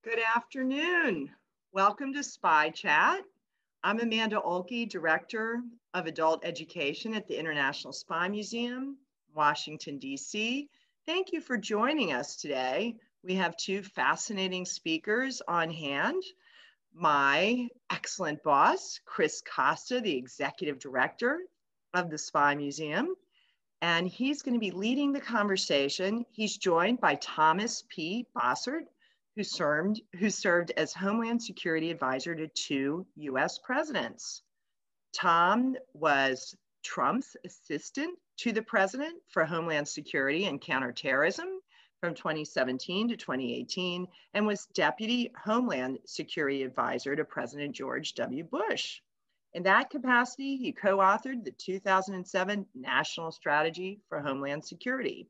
Good afternoon. Welcome to Spy Chat. I'm Amanda Olkey, Director of Adult Education at the International Spy Museum, Washington, D.C. Thank you for joining us today. We have two fascinating speakers on hand. My excellent boss, Chris Costa, the Executive Director of the Spy Museum, and he's going to be leading the conversation. He's joined by Thomas P. Bossert, who served as Homeland Security Advisor to two US presidents. Tom was Trump's assistant to the president for Homeland Security and Counterterrorism from 2017 to 2018, and was Deputy Homeland Security Advisor to President George W. Bush. In that capacity, he co-authored the 2007 National Strategy for Homeland Security.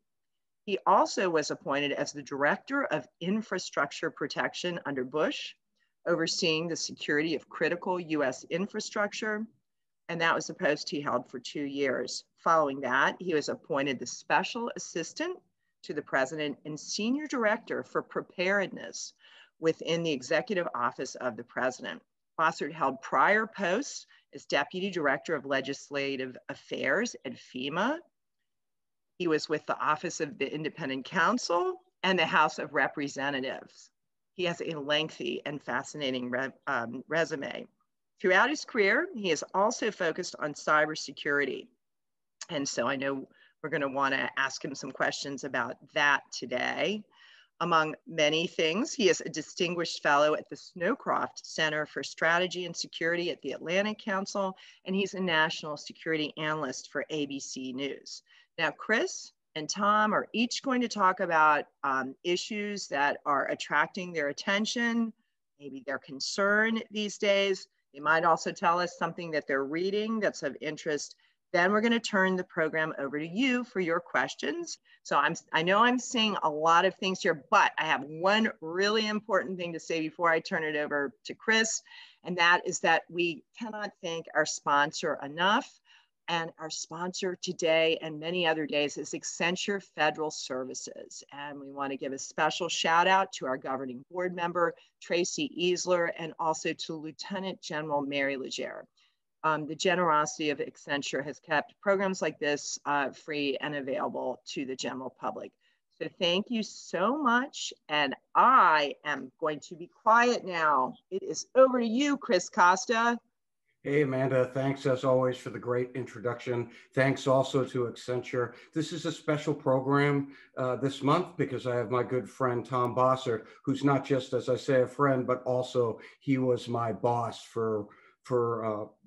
He also was appointed as the Director of Infrastructure Protection under Bush, overseeing the security of critical US infrastructure, and that was a post he held for 2 years. Following that, he was appointed the Special Assistant to the President and Senior Director for Preparedness within the Executive Office of the President. Bossert held prior posts as Deputy Director of Legislative Affairs at FEMA. He was with the Office of the Independent Counsel and the House of Representatives. He has a lengthy and fascinating resume. Throughout his career, he has also focused on cybersecurity. And so I know we're going to want to ask him some questions about that today. Among many things, he is a distinguished fellow at the Snowcroft Center for Strategy and Security at the Atlantic Council, and he's a national security analyst for ABC News. Now, Chris and Tom are each going to talk about issues that are attracting their attention, maybe their concern these days. They might also tell us something that they're reading that's of interest. Then we're going to turn the program over to you for your questions. So I know I'm saying a lot of things here, but I have one really important thing to say before I turn it over to Chris, and that is that we cannot thank our sponsor enough. And our sponsor today and many other days is Accenture Federal Services. And we want to give a special shout out to our governing board member, Tracy Easler, and also to Lieutenant General Mary Legere. The generosity of Accenture has kept programs like this free and available to the general public. So thank you so much. And I am going to be quiet now. It is over to you, Chris Costa. Hey, Amanda, thanks as always for the great introduction. Thanks also to Accenture. This is a special program this month because I have my good friend, Tom Bossert, who's not just, as I say, a friend, but also he was my boss for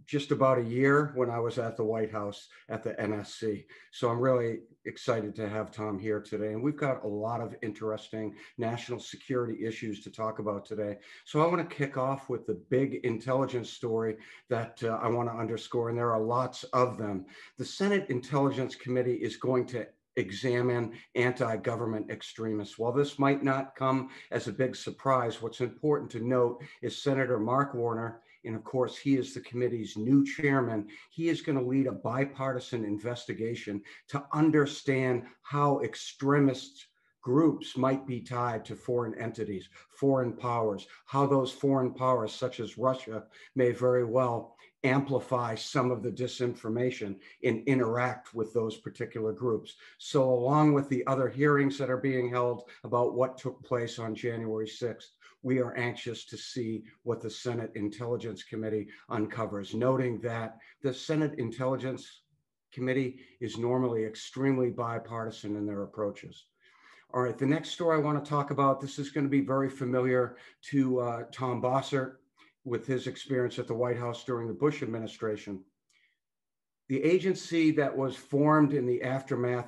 just about a year when I was at the White House at the NSC. So I'm really excited to have Tom here today. And we've got a lot of interesting national security issues to talk about today. So I want to kick off with the big intelligence story that I want to underscore, and there are lots of them. The Senate Intelligence Committee is going to examine anti-government extremists. While this might not come as a big surprise, what's important to note is Senator Mark Warner, and of course, he is the committee's new chairman. He is going to lead a bipartisan investigation to understand how extremist groups might be tied to foreign entities, foreign powers, how those foreign powers, such as Russia, may very well amplify some of the disinformation and interact with those particular groups. So along with the other hearings that are being held about what took place on January 6th, we are anxious to see what the Senate Intelligence Committee uncovers, noting that the Senate Intelligence Committee is normally extremely bipartisan in their approaches. All right, the next story I want to talk about, this is going to be very familiar to Tom Bossert with his experience at the White House during the Bush administration. The agency that was formed in the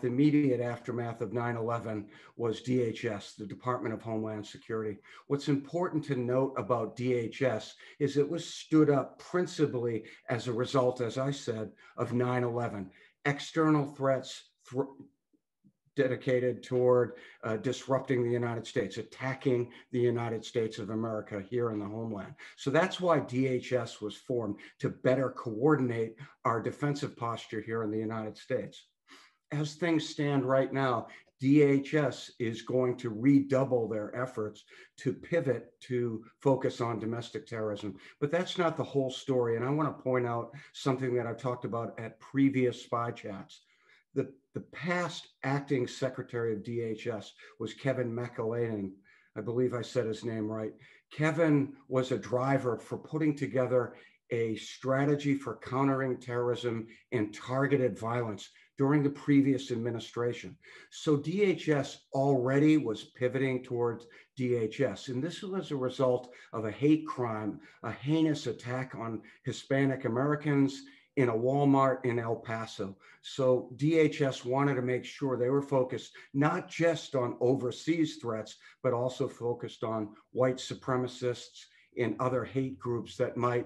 immediate aftermath of 9/11 was DHS, the Department of Homeland Security. What's important to note about DHS is it was stood up principally as a result, as I said, of 9/11. External threats dedicated toward disrupting the United States, attacking the United States of America here in the homeland. So that's why DHS was formed, to better coordinate our defensive posture here in the United States. As things stand right now, DHS is going to redouble their efforts to pivot to focus on domestic terrorism. But that's not the whole story. And I want to point out something that I've talked about at previous spy chats. The past acting secretary of DHS was Kevin McAleenan. I believe I said his name right. Kevin was a driver for putting together a strategy for countering terrorism and targeted violence during the previous administration. So DHS already was pivoting towards DHS. And this was a result of a hate crime, a heinous attack on Hispanic Americans in a Walmart in El Paso. So DHS wanted to make sure they were focused not just on overseas threats, but also focused on white supremacists and other hate groups that might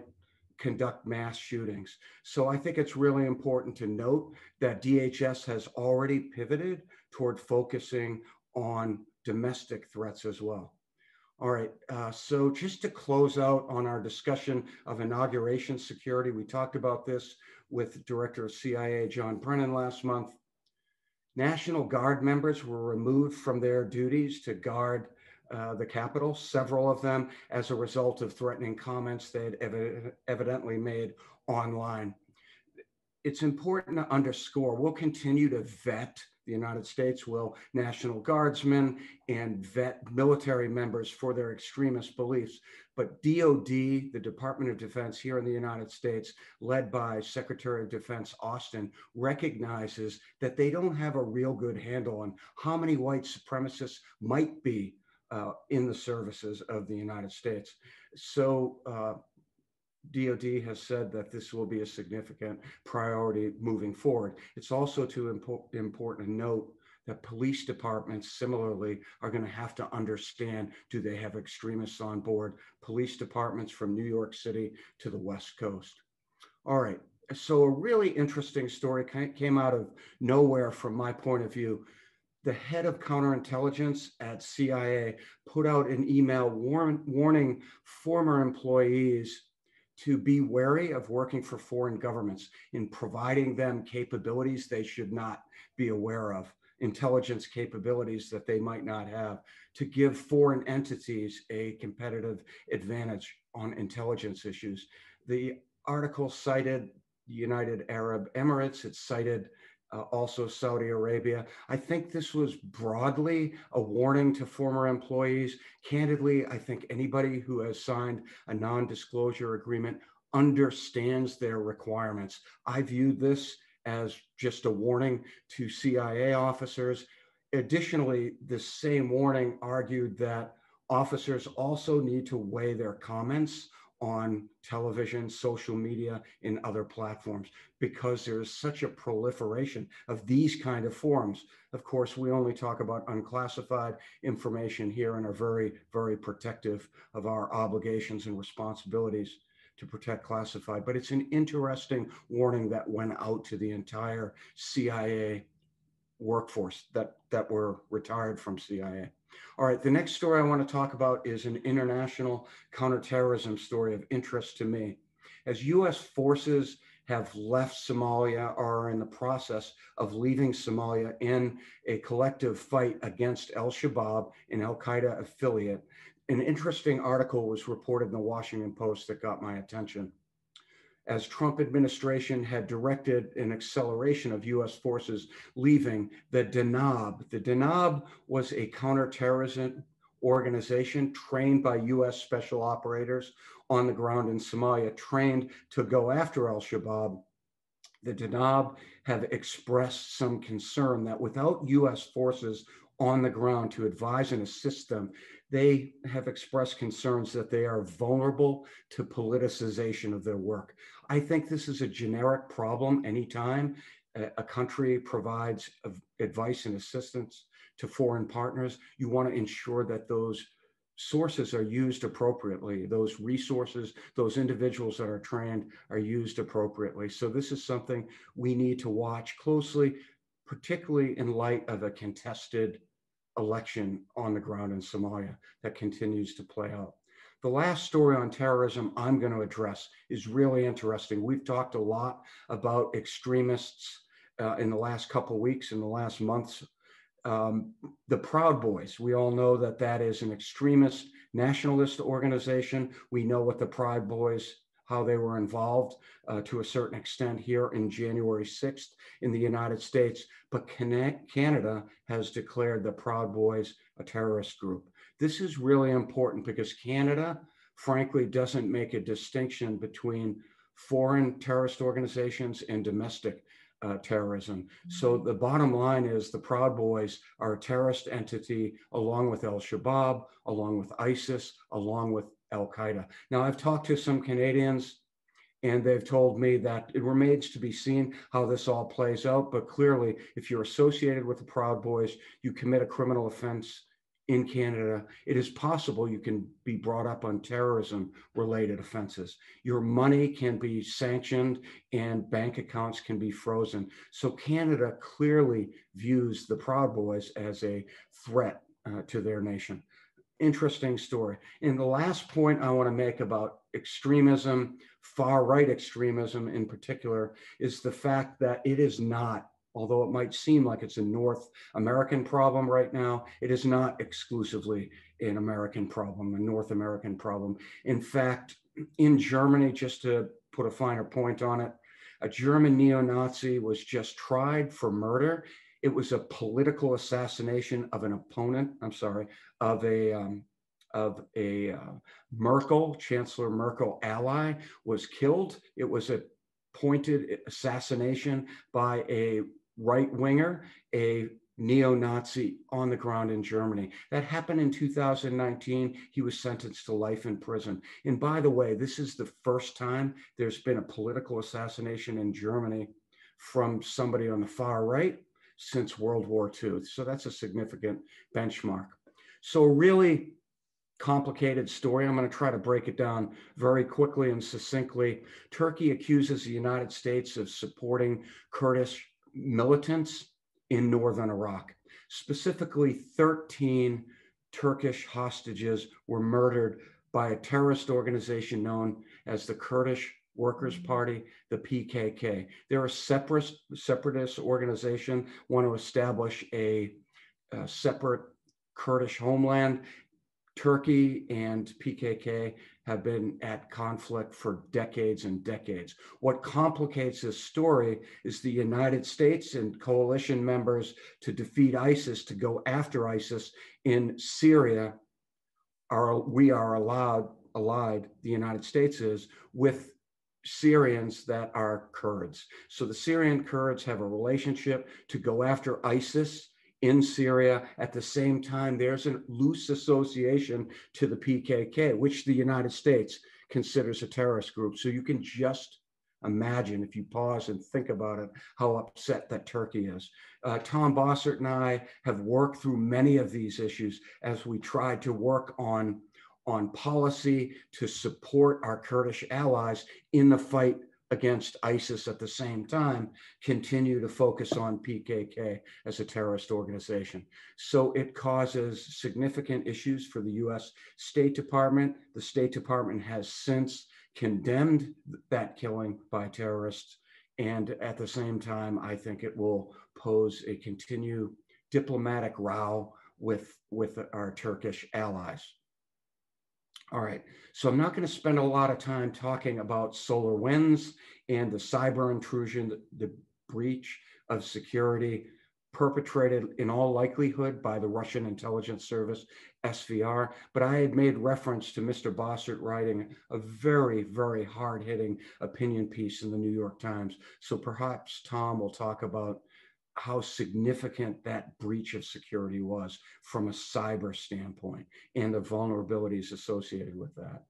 conduct mass shootings. So I think it's really important to note that DHS has already pivoted toward focusing on domestic threats as well. All right, so just to close out on our discussion of inauguration security, we talked about this with Director of CIA John Brennan last month. National Guard members were removed from their duties to guard the Capitol, several of them as a result of threatening comments they had evidently made online. It's important to underscore, we'll continue to vet, the United States will, National Guardsmen and vet military members for their extremist beliefs. But DOD, the Department of Defense here in the United States, led by Secretary of Defense Austin, recognizes that they don't have a real good handle on how many white supremacists might be in the services of the United States. So DOD has said that this will be a significant priority moving forward. It's also important to note that police departments similarly are going to have to understand, do they have extremists on board? Police departments from New York City to the West Coast. All right, so a really interesting story came out of nowhere from my point of view. The head of counterintelligence at CIA put out an email warning former employees to be wary of working for foreign governments in providing them capabilities they should not be aware of, intelligence capabilities that they might not have, to give foreign entities a competitive advantage on intelligence issues. The article cited the United Arab Emirates, it cited also Saudi Arabia. I think this was broadly a warning to former employees. Candidly, I think anybody who has signed a non-disclosure agreement understands their requirements. I view this as just a warning to CIA officers. Additionally, this same warning argued that officers also need to weigh their comments on television, social media, and other platforms, because there is such a proliferation of these kind of forums. Of course, we only talk about unclassified information here and are very, very protective of our obligations and responsibilities to protect classified. But it's an interesting warning that went out to the entire CIA workforce that were retired from CIA. All right, the next story I want to talk about is an international counterterrorism story of interest to me. As US forces have left Somalia or are in the process of leaving Somalia in a collective fight against al-Shabaab, an al-Qaeda affiliate, an interesting article was reported in the Washington Post that got my attention. As Trump administration had directed an acceleration of US forces leaving the DNAB was a counterterrorism organization trained by US special operators on the ground in Somalia, trained to go after al-Shabaab. The DNAB have expressed some concern that without US forces on the ground to advise and assist them, they have expressed concerns that they are vulnerable to politicization of their work. I think this is a generic problem anytime a country provides advice and assistance to foreign partners. You want to ensure that those sources are used appropriately, those resources, those individuals that are trained are used appropriately. So this is something we need to watch closely, particularly in light of a contested election on the ground in Somalia that continues to play out. The last story on terrorism I'm going to address is really interesting. We've talked a lot about extremists in the last couple of weeks, in the last months, The Proud Boys, we all know that that is an extremist nationalist organization. We know what the Proud Boys, how they were involved to a certain extent here in January 6th in the United States, but Canada has declared the Proud Boys a terrorist group. This is really important because Canada, frankly, doesn't make a distinction between foreign terrorist organizations and domestic terrorism. So the bottom line is the Proud Boys are a terrorist entity along with Al-Shabaab, along with ISIS, along with Al-Qaeda. Now, I've talked to some Canadians and they've told me that it remains to be seen how this all plays out. But clearly, if you're associated with the Proud Boys, you commit a criminal offense in Canada, it is possible you can be brought up on terrorism-related offenses. Your money can be sanctioned and bank accounts can be frozen. So Canada clearly views the Proud Boys as a threat to their nation. Interesting story. And the last point I want to make about extremism, far-right extremism in particular, is the fact that it is not, although it might seem like it's a North American problem right now, it is not exclusively an American problem, a North American problem. In fact, in Germany, just to put a finer point on it, a German neo-Nazi was just tried for murder. It was a political assassination of an opponent, of a Merkel, Chancellor Merkel ally was killed. It was a pointed assassination by a right-winger, a neo-Nazi on the ground in Germany. That happened in 2019. He was sentenced to life in prison. And by the way, this is the first time there's been a political assassination in Germany from somebody on the far right since World War II. So that's a significant benchmark. So really complicated story. I'm going to try to break it down very quickly and succinctly. Turkey accuses the United States of supporting Kurdish militants in northern Iraq. Specifically, 13 Turkish hostages were murdered by a terrorist organization known as the Kurdish Workers' Party, the PKK. They're a separatist organization, want to establish a separate Kurdish homeland. Turkey and PKK have been at conflict for decades and decades. What complicates this story is the United States and coalition members to defeat ISIS, to go after ISIS in Syria, we are allied, the United States is, with Syrians that are Kurds. So the Syrian Kurds have a relationship to go after ISIS in Syria. At the same time, there's a loose association to the PKK, which the United States considers a terrorist group. So you can just imagine, if you pause and think about it, how upset that Turkey is. Tom Bossert and I have worked through many of these issues as we tried to work on policy to support our Kurdish allies in the fight against ISIS, at the same time continue to focus on PKK as a terrorist organization. So it causes significant issues for the US State Department. The State Department has since condemned that killing by terrorists. And at the same time, I think it will pose a continued diplomatic row with our Turkish allies. All right, so I'm not going to spend a lot of time talking about solar winds and the cyber intrusion, the breach of security perpetrated in all likelihood by the Russian intelligence service, SVR, but I had made reference to Mr. Bossert writing a very, very hard-hitting opinion piece in the New York Times. So perhaps Tom will talk about how significant that breach of security was from a cyber standpoint and the vulnerabilities associated with that.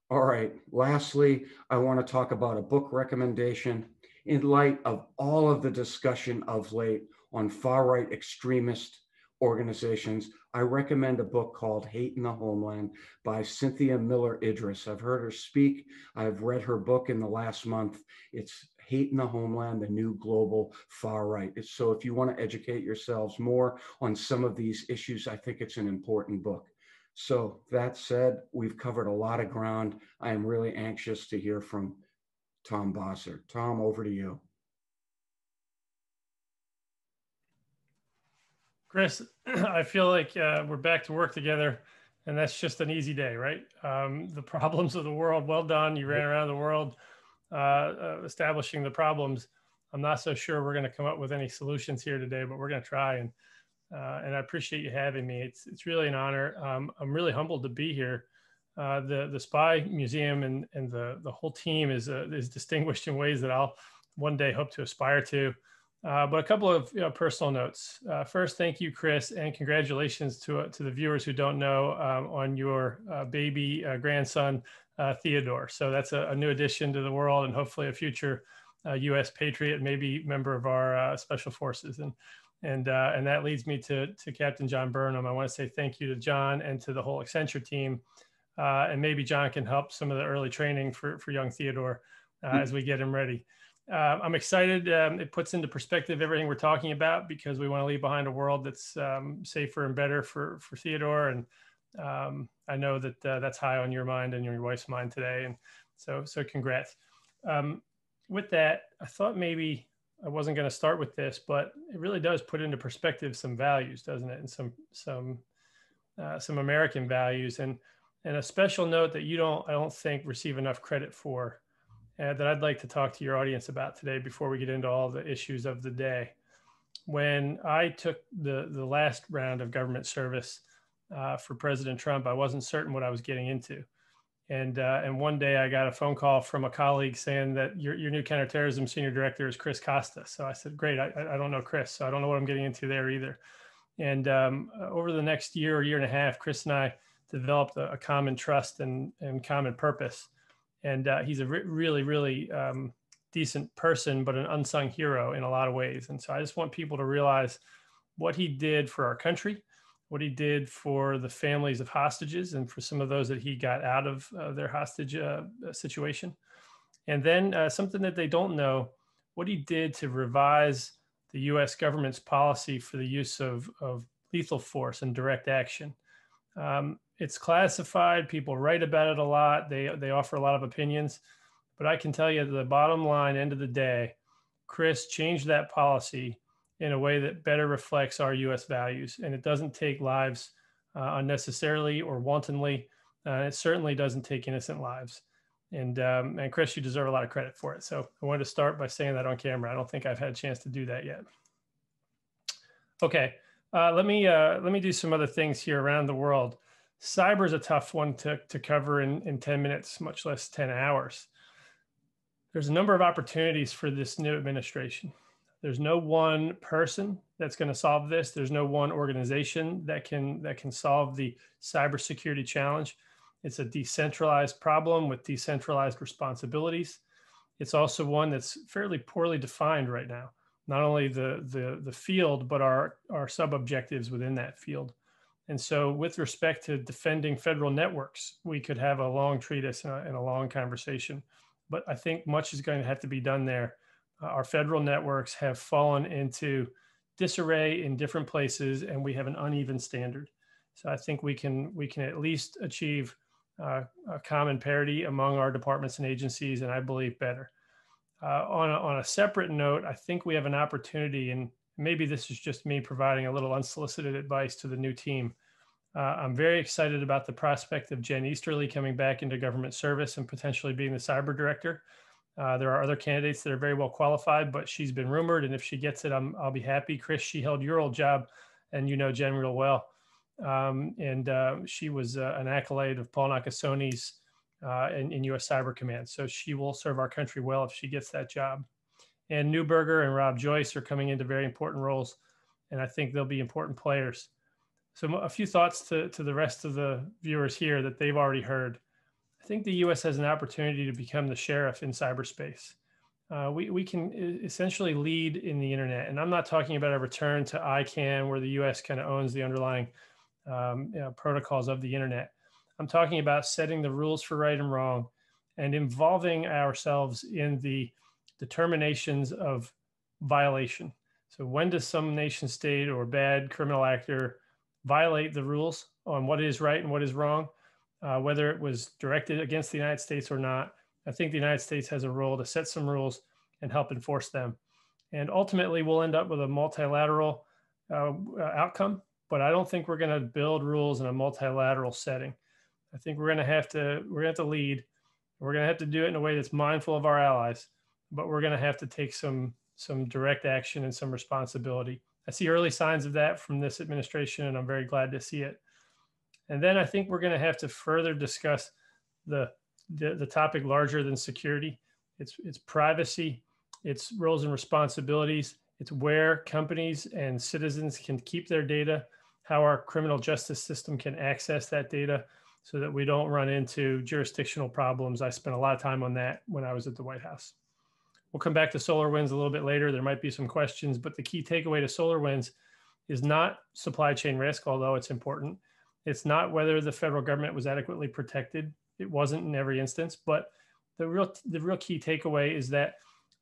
All right, lastly, I want to talk about a book recommendation. In light of all of the discussion of late on far-right extremist organizations, I recommend a book called Hate in the Homeland by Cynthia Miller Idris. I've heard her speak. I've read her book in the last month. It's Hate in the Homeland, the New Global Far Right. So if you want to educate yourselves more on some of these issues, I think it's an important book. So that said, we've covered a lot of ground. I am really anxious to hear from Tom Bossert. Tom, over to you. Chris, I feel like we're back to work together, and that's just an easy day, right? The problems of the world, well done. You ran around the world establishing the problems. I'm not so sure we're going to come up with any solutions here today, but we're going to try. And I appreciate you having me. It's really an honor. I'm really humbled to be here. The Spy Museum and the whole team is distinguished in ways that I'll one day hope to aspire to. But a couple of personal notes. First, thank you, Chris, and congratulations to the viewers who don't know on your baby grandson, Theodore. So that's a new addition to the world, and hopefully a future U.S. patriot, maybe member of our special forces. And that leads me to Captain John Burnham. I want to say thank you to John and to the whole Accenture team. And maybe John can help some of the early training for young Theodore as we get him ready. I'm excited. It puts into perspective everything we're talking about, because we want to leave behind a world that's safer and better for Theodore. And I know that that's high on your mind and your wife's mind today. And so congrats. With that, I thought maybe I wasn't going to start with this, but it really does put into perspective some values, doesn't it? And some American values, and a special note that I don't think receive enough credit for, that I'd like to talk to your audience about today before we get into all the issues of the day. When I took the last round of government service for President Trump, I wasn't certain what I was getting into. And one day I got a phone call from a colleague saying that your new counterterrorism senior director is Chris Costa. So I said, great, I don't know Chris, so I don't know what I'm getting into there either. And over the next year or year and a half, Chris and I developed a common trust and common purpose. And he's a really, really decent person, but an unsung hero in a lot of ways. And so I just want people to realize what he did for our country, what he did for the families of hostages and for some of those that he got out of their hostage situation. And then something that they don't know, what he did to revise the US government's policy for the use of lethal force and direct action. It's classified. People write about it a lot. They offer a lot of opinions, but I can tell you the bottom line, end of the day, Chris changed that policy in a way that better reflects our U.S. values, and it doesn't take lives unnecessarily or wantonly. It certainly doesn't take innocent lives. And Chris, you deserve a lot of credit for it. So I wanted to start by saying that on camera. I don't think I've had a chance to do that yet. Okay, let me do some other things here around the world. Cyber is a tough one to cover in 10 minutes, much less 10 hours. There's a number of opportunities for this new administration. There's no one person that's going to solve this. There's no one organization that can solve the cybersecurity challenge. It's a decentralized problem with decentralized responsibilities. It's also one that's fairly poorly defined right now. Not only the field, but our sub-objectives within that field. And so with respect to defending federal networks, we could have a long treatise and a long conversation, but I think much is going to have to be done there. Our federal networks have fallen into disarray in different places, and we have an uneven standard. So I think we can at least achieve a common parity among our departments and agencies, and I believe better. On a separate note, I think we have an opportunity, and maybe this is just me providing a little unsolicited advice to the new team. I'm very excited about the prospect of Jen Easterly coming back into government service and potentially being the cyber director. There are other candidates that are very well qualified, but she's been rumored, and if she gets it, I'll be happy. Chris, she held your old job, and you know Jen real well. She was an accolade of Paul Nakasoni's in U.S. Cyber Command. So she will serve our country well if she gets that job. And Newberger and Rob Joyce are coming into very important roles, and I think they'll be important players. So a few thoughts to the rest of the viewers here that they've already heard. I think the U.S. has an opportunity to become the sheriff in cyberspace. We can essentially lead in the internet, and I'm not talking about a return to ICANN where the U.S. kind of owns the underlying protocols of the internet. I'm talking about setting the rules for right and wrong and involving ourselves in the determinations of violation. So when does some nation state or bad criminal actor violate the rules on what is right and what is wrong, whether it was directed against the United States or not? I think the United States has a role to set some rules and help enforce them. And ultimately, we'll end up with a multilateral outcome, but I don't think we're going to build rules in a multilateral setting. I think we're going to have to lead. We're going to have to do it in a way that's mindful of our allies, but we're going to have to take some direct action and some responsibility. I see early signs of that from this administration, and I'm very glad to see it. And then I think we're going to have to further discuss the topic larger than security. It's privacy, it's roles and responsibilities, it's where companies and citizens can keep their data, how our criminal justice system can access that data so that we don't run into jurisdictional problems. I spent a lot of time on that when I was at the White House. We'll come back to SolarWinds a little bit later. There might be some questions, but the key takeaway to SolarWinds is not supply chain risk, although it's important. It's not whether the federal government was adequately protected. It wasn't in every instance, but the real key takeaway is that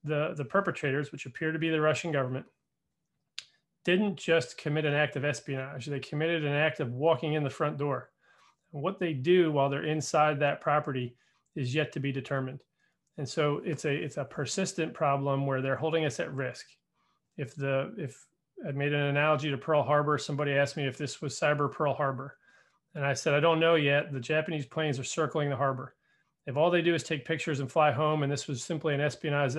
the perpetrators, which appear to be the Russian government, didn't just commit an act of espionage. They committed an act of walking in the front door. And what they do while they're inside that property is yet to be determined. And so it's a persistent problem where they're holding us at risk. If I made an analogy to Pearl Harbor, somebody asked me if this was cyber Pearl Harbor. And I said, I don't know yet. The Japanese planes are circling the harbor. If all they do is take pictures and fly home, and this was simply an espionage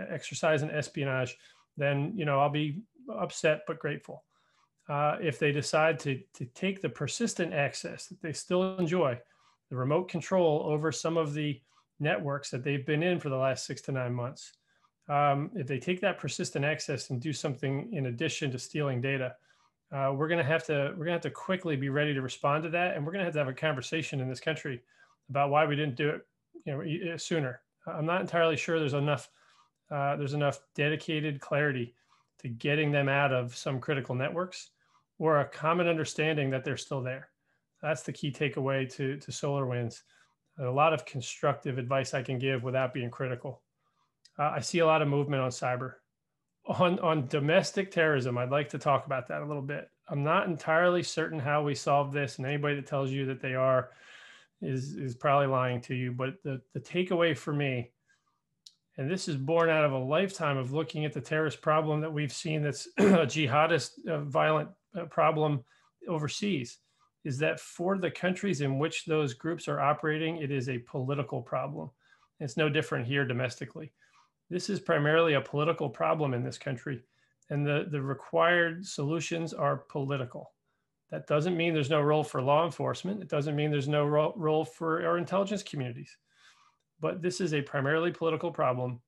exercise in espionage, then I'll be upset but grateful. If they decide to take the persistent access that they still enjoy, the remote control over some of the networks that they've been in for the last 6 to 9 months, if they take that persistent access and do something in addition to stealing data, we're going to have to quickly be ready to respond to that, and we're going to have a conversation in this country about why we didn't do it sooner. I'm not entirely sure there's enough dedicated clarity to getting them out of some critical networks, or a common understanding that they're still there. That's the key takeaway to SolarWinds. A lot of constructive advice I can give without being critical. I see a lot of movement on cyber. On domestic terrorism, I'd like to talk about that a little bit. I'm not entirely certain how we solve this, and anybody that tells you that they are is probably lying to you. But the takeaway for me, and this is born out of a lifetime of looking at the terrorist problem that we've seen that's a jihadist violent problem overseas, is that for the countries in which those groups are operating, it is a political problem. It's no different here domestically. This is primarily a political problem in this country, and the required solutions are political. That doesn't mean there's no role for law enforcement. It doesn't mean there's no role for our intelligence communities. But this is a primarily political problem,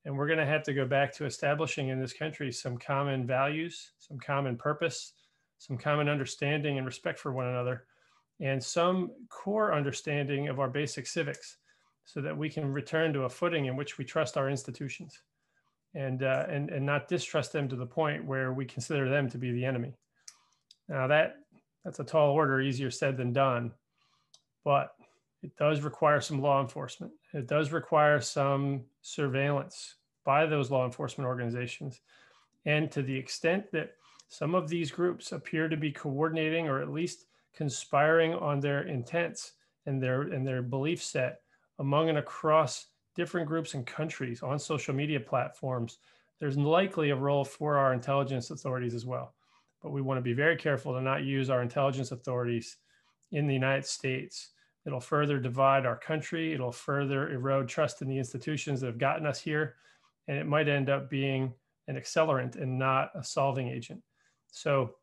and we're going to have to go back to establishing in this country some common values, some common purpose, some common understanding and respect for one another, and some core understanding of our basic civics, so that we can return to a footing in which we trust our institutions and not distrust them to the point where we consider them to be the enemy. Now that's a tall order, easier said than done, but it does require some law enforcement. It does require some surveillance by those law enforcement organizations. And to the extent that some of these groups appear to be coordinating or at least conspiring on their intents and their belief set among and across different groups and countries on social media platforms, there's likely a role for our intelligence authorities as well. But we want to be very careful to not use our intelligence authorities in the United States. It'll further divide our country. It'll further erode trust in the institutions that have gotten us here. And it might end up being an accelerant and not a solving agent. So,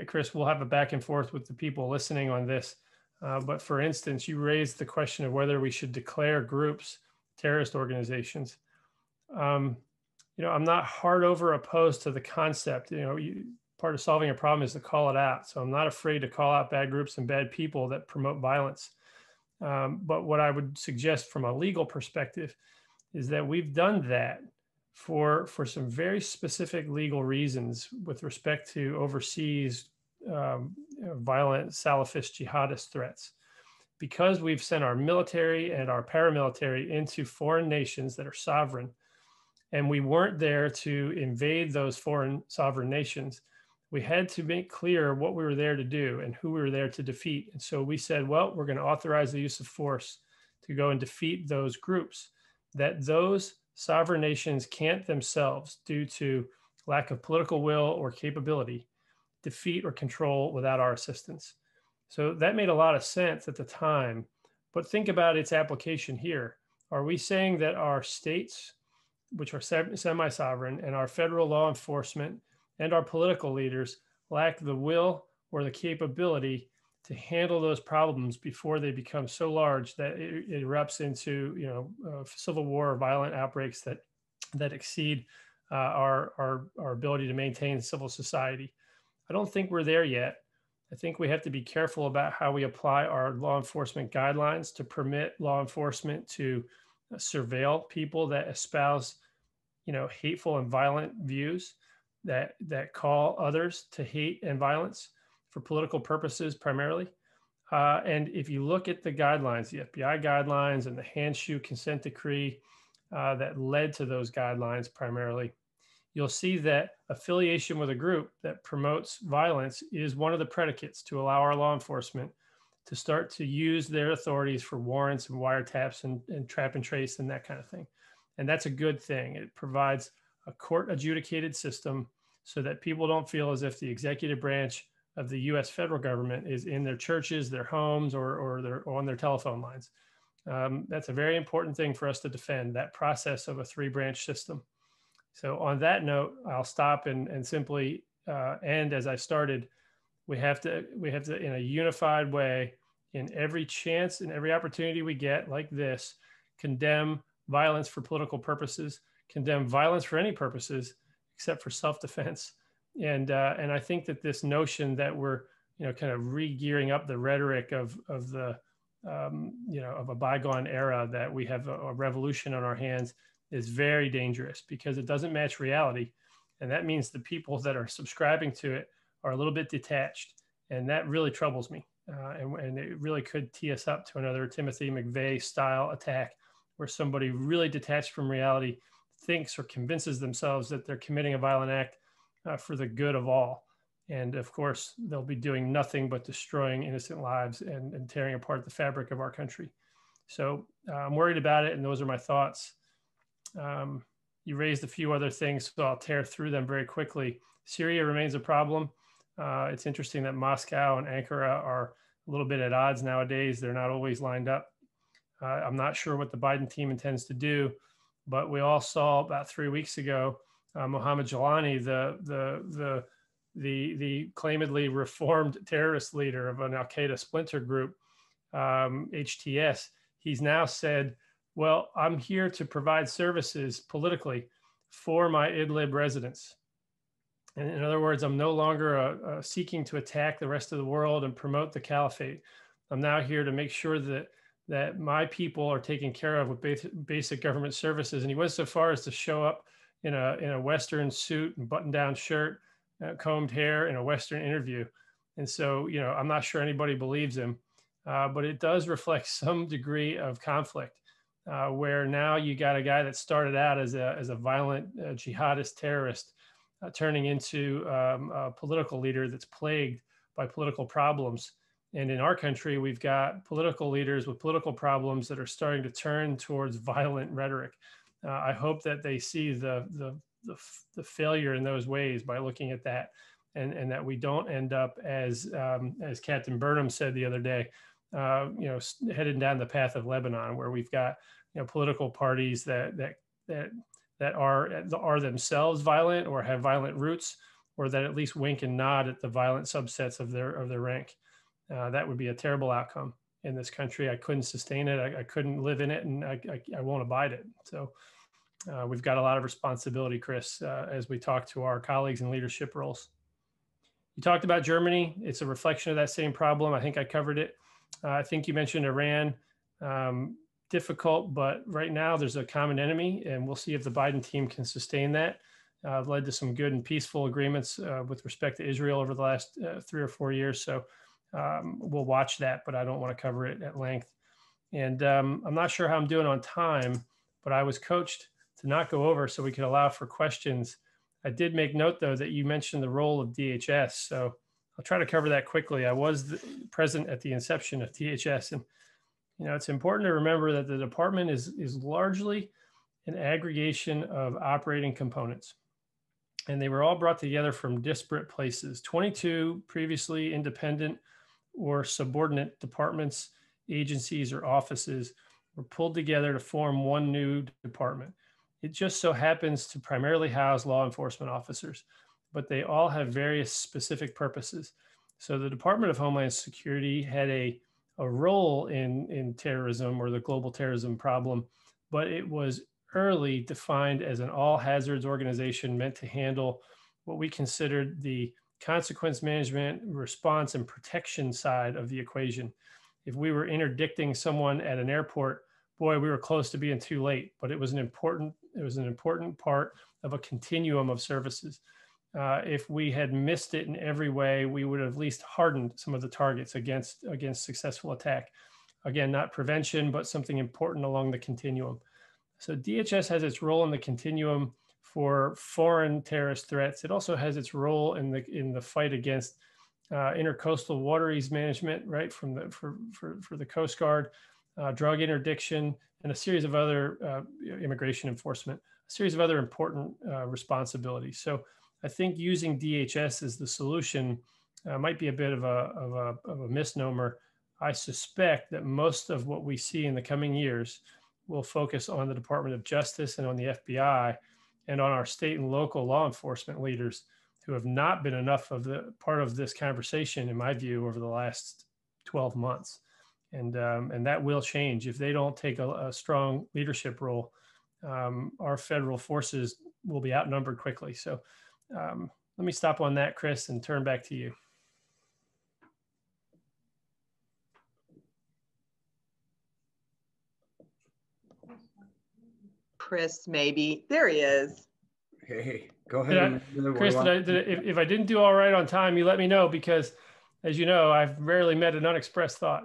Chris, we'll have a back and forth with the people listening on this. But for instance, you raised the question of whether we should declare groups terrorist organizations. I'm not hard over opposed to the concept. Part of solving a problem is to call it out. So I'm not afraid to call out bad groups and bad people that promote violence. But what I would suggest from a legal perspective is that we've done that for some very specific legal reasons with respect to overseas violent Salafist jihadist threats. Because we've sent our military and our paramilitary into foreign nations that are sovereign, and we weren't there to invade those foreign sovereign nations, we had to make clear what we were there to do and who we were there to defeat. And so we said, well, we're going to authorize the use of force to go and defeat those groups that those sovereign nations can't themselves, due to lack of political will or capability, defeat or control without our assistance. So that made a lot of sense at the time, but think about its application here. Are we saying that our states, which are semi-sovereign, and our federal law enforcement and our political leaders lack the will or the capability to handle those problems before they become so large that it erupts into, civil war or violent outbreaks that exceed our ability to maintain civil society? I don't think we're there yet. I think we have to be careful about how we apply our law enforcement guidelines to permit law enforcement to surveil people that espouse, hateful and violent views that call others to hate and violence for political purposes primarily. And if you look at the guidelines, the FBI guidelines and the hand-shoe consent decree that led to those guidelines primarily, you'll see that affiliation with a group that promotes violence is one of the predicates to allow our law enforcement to start to use their authorities for warrants and wiretaps and trap and trace and that kind of thing. And that's a good thing. It provides a court adjudicated system so that people don't feel as if the executive branch of the US federal government is in their churches, their homes, or they're on their telephone lines. That's a very important thing for us to defend, that process of a three-branch system. So on that note, I'll stop and simply end as I started. We have to, in a unified way, in every chance and every opportunity we get like this, condemn violence for political purposes, condemn violence for any purposes except for self-defense. And I think that this notion that we're, kind of re-gearing up the rhetoric of a bygone era, that we have a revolution on our hands, is very dangerous because it doesn't match reality. And that means the people that are subscribing to it are a little bit detached. And that really troubles me. And it really could tee us up to another Timothy McVeigh style attack where somebody really detached from reality thinks or convinces themselves that they're committing a violent act for the good of all. And of course, they'll be doing nothing but destroying innocent lives and tearing apart the fabric of our country. So I'm worried about it. And those are my thoughts. You raised a few other things, so I'll tear through them very quickly. Syria remains a problem. It's interesting that Moscow and Ankara are a little bit at odds nowadays. They're not always lined up. I'm not sure what the Biden team intends to do, but we all saw about 3 weeks ago, Mohammed Jalani, the claimedly reformed terrorist leader of an Al-Qaeda splinter group, HTS, he's now said, well, I'm here to provide services politically for my Idlib residents. And in other words, I'm no longer seeking to attack the rest of the world and promote the caliphate. I'm now here to make sure that my people are taken care of with basic government services. And he went so far as to show up in a Western suit and button-down shirt, combed hair, in a Western interview. And so, I'm not sure anybody believes him, but it does reflect some degree of conflict. Where now you got a guy that started out as a violent jihadist terrorist turning into a political leader that's plagued by political problems. And in our country, we've got political leaders with political problems that are starting to turn towards violent rhetoric. I hope that they see the failure in those ways by looking at that, and that we don't end up as Captain Burnham said the other day, headed down the path of Lebanon, where we've got political parties that are themselves violent or have violent roots, or that at least wink and nod at the violent subsets of their rank. That would be a terrible outcome in this country. I couldn't sustain it. I couldn't live in it, and I won't abide it. So we've got a lot of responsibility, Chris, as we talk to our colleagues in leadership roles. You talked about Germany. It's a reflection of that same problem. I think I covered it. I think you mentioned Iran. Difficult, but right now there's a common enemy, and we'll see if the Biden team can sustain that. Led to some good and peaceful agreements with respect to Israel over the last 3 or 4 years. So we'll watch that, but I don't want to cover it at length. And I'm not sure how I'm doing on time, but I was coached to not go over so we could allow for questions. I did make note, though, that you mentioned the role of DHS. So I'll try to cover that quickly. I was present at the inception of DHS, and it's important to remember that the department is largely an aggregation of operating components. and they were all brought together from disparate places. 22 previously independent or subordinate departments, agencies, or offices were pulled together to form one new department. It just so happens to primarily house law enforcement officers, but they all have various specific purposes. So the Department of Homeland Security had a role in terrorism or the global terrorism problem, but it was early defined as an all hazards organization meant to handle what we considered the consequence management, response, and protection side of the equation. If we were interdicting someone at an airport, boy, we were close to being too late, but it was an important part of a continuum of services. If we had missed it in every way, we would have at least hardened some of the targets against successful attack. Again, not prevention, but something important along the continuum. So DHS has its role in the continuum for foreign terrorist threats. It also has its role in the fight against intercoastal waterways management, right, for the Coast Guard, drug interdiction, and a series of other immigration enforcement, a series of other important responsibilities. So I think using DHS as the solution might be a bit of a misnomer. I suspect that most of what we see in the coming years will focus on the Department of Justice and on the FBI and on our state and local law enforcement leaders who have not been enough of the part of this conversation, in my view, over the last 12 months. And that will change if they don't take a strong leadership role. Our federal forces will be outnumbered quickly. So let me stop on that, Chris, and turn back to you. Chris, maybe. There he is. Hey, go ahead. Chris, if I didn't do all right on time, you let me know, because as you know, I've rarely met an unexpressed thought.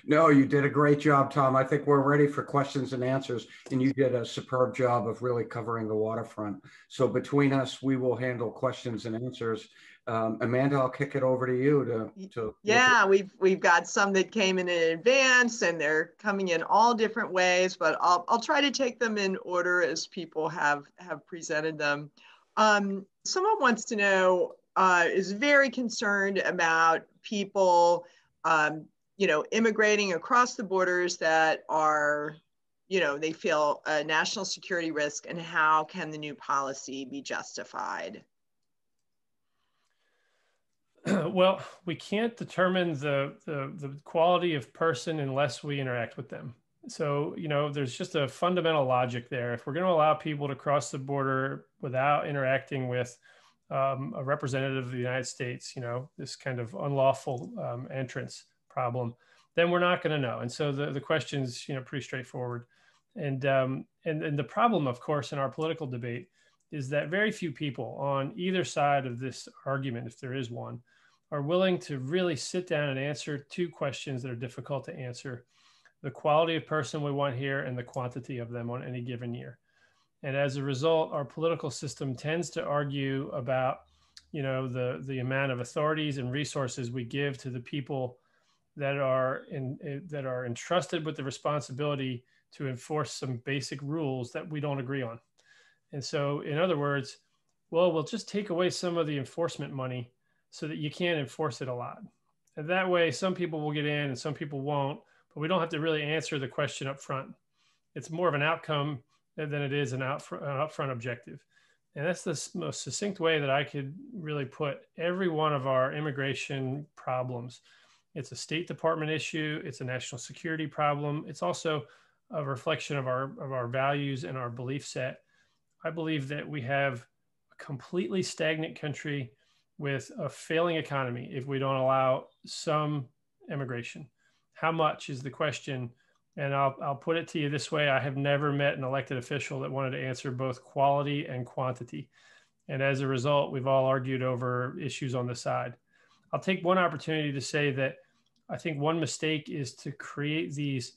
No, you did a great job, Tom. I think we're ready for questions and answers, and you did a superb job of really covering the waterfront. So between us, we will handle questions and answers. Amanda, I'll kick it over to you to yeah, we've got some that came in advance, and they're coming in all different ways, but I'll try to take them in order as people have presented them. Someone wants to know, is very concerned about people immigrating across the borders that are, they feel a national security risk, and how can the new policy be justified? Well, we can't determine the quality of person unless we interact with them. So, there's just a fundamental logic there. If we're going to allow people to cross the border without interacting with a representative of the United States, this kind of unlawful entrance problem, then we're not going to know. And so the question's pretty straightforward. And the problem, of course, in our political debate is that very few people on either side of this argument, if there is one, are willing to really sit down and answer two questions that are difficult to answer: the quality of person we want here and the quantity of them on any given year. And as a result, our political system tends to argue about the amount of authorities and resources we give to the people that are entrusted with the responsibility to enforce some basic rules that we don't agree on. And so, in other words, well, we'll just take away some of the enforcement money so that you can't enforce it a lot. And that way, some people will get in and some people won't, but we don't have to really answer the question up front. It's more of an outcome than it is an upfront objective. And that's the most succinct way that I could really put every one of our immigration problems. It's a State Department issue. It's a national security problem. It's also a reflection of our values and our belief set. I believe that we have a completely stagnant country with a failing economy if we don't allow some immigration. How much is the question? And I'll put it to you this way: I have never met an elected official that wanted to answer both quality and quantity. And as a result, we've all argued over issues on the side. I'll take one opportunity to say that I think one mistake is to create these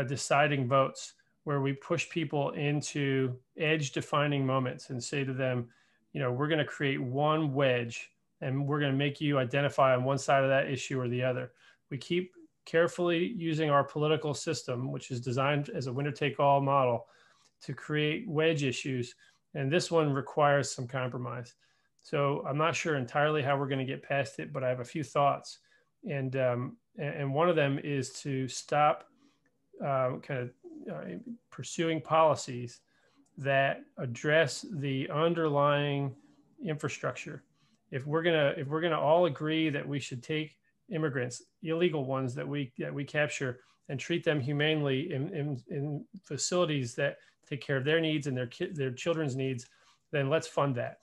deciding votes where we push people into edge-defining moments and say to them, we're going to create one wedge and we're going to make you identify on one side of that issue or the other. We keep carefully using our political system, which is designed as a winner-take-all model, to create wedge issues. And this one requires some compromise. So I'm not sure entirely how we're going to get past it, but I have a few thoughts. And one of them is to stop pursuing policies that address the underlying infrastructure. If we're gonna all agree that we should take immigrants, illegal ones that we capture, and treat them humanely in facilities that take care of their needs and their children's needs, then let's fund that.